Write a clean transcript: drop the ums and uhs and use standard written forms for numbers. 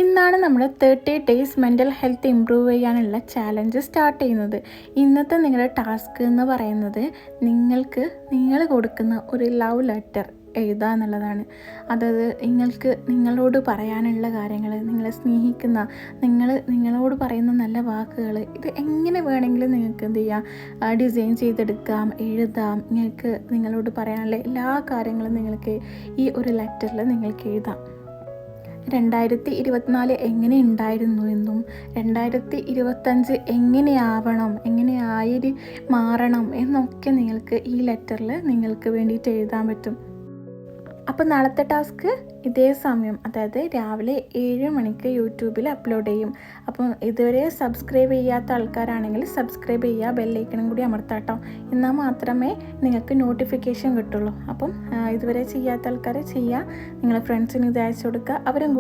ഇന്നാണ് നമ്മൾ 30 days mental health improve ചെയ്യാനുള്ള ചാലഞ്ച് സ്റ്റാർട്ട് ചെയ്യുന്നത്. ഇന്നത്തെ നിങ്ങളുടെ ടാസ്ക് എന്ന് പറയുന്നത് നിങ്ങൾ കൊടുക്കുന്ന ഒരു ലവ് ലെറ്റർ എഴുതുക എന്നുള്ളതാണ്. അതായത് നിങ്ങളോട് പറയാനുള്ള കാര്യങ്ങൾ, നിങ്ങളെ സ്നേഹിക്കുന്ന, നിങ്ങളോട് പറയുന്ന നല്ല വാക്കുകൾ, ഇത് എങ്ങനെ വേണമെങ്കിലും നിങ്ങൾക്ക് എന്ത് ചെയ്യാം, ഡിസൈൻ ചെയ്തെടുക്കാം, എഴുതാം. നിങ്ങളോട് പറയാനുള്ള എല്ലാ കാര്യങ്ങളും നിങ്ങൾക്ക് ഈ ഒരു ലെറ്ററിൽ നിങ്ങൾക്ക് എഴുതാം. 2024 എങ്ങനെ ഉണ്ടായിരുന്നു എന്നും 2025 എങ്ങനെയാവണം, മാറണം എന്നൊക്കെ നിങ്ങൾക്ക് ഈ ലെറ്ററിൽ നിങ്ങൾക്ക് വേണ്ടിയിട്ട് എഴുതാൻ പറ്റും. അപ്പോൾ നാളത്തെ ടാസ്ക് ഇതേ സമയം, അതായത് രാവിലെ 7 മണിക്ക് യൂട്യൂബിൽ അപ്ലോഡ് ചെയ്യും. അപ്പം ഇതുവരെ സബ്സ്ക്രൈബ് ചെയ്യാത്ത ആൾക്കാരാണെങ്കിൽ സബ്സ്ക്രൈബ് ചെയ്യുക, ബെല്ലൈക്കണും കൂടി അമർത്താട്ടോ. എന്നാൽ മാത്രമേ നിങ്ങൾക്ക് നോട്ടിഫിക്കേഷൻ കിട്ടുള്ളൂ. അപ്പം ഇതുവരെ ചെയ്യാത്ത ആൾക്കാർ ചെയ്യുക, നിങ്ങളെ ഫ്രണ്ട്സിന് ഇത് അയച്ചു കൊടുക്കുക, അവരും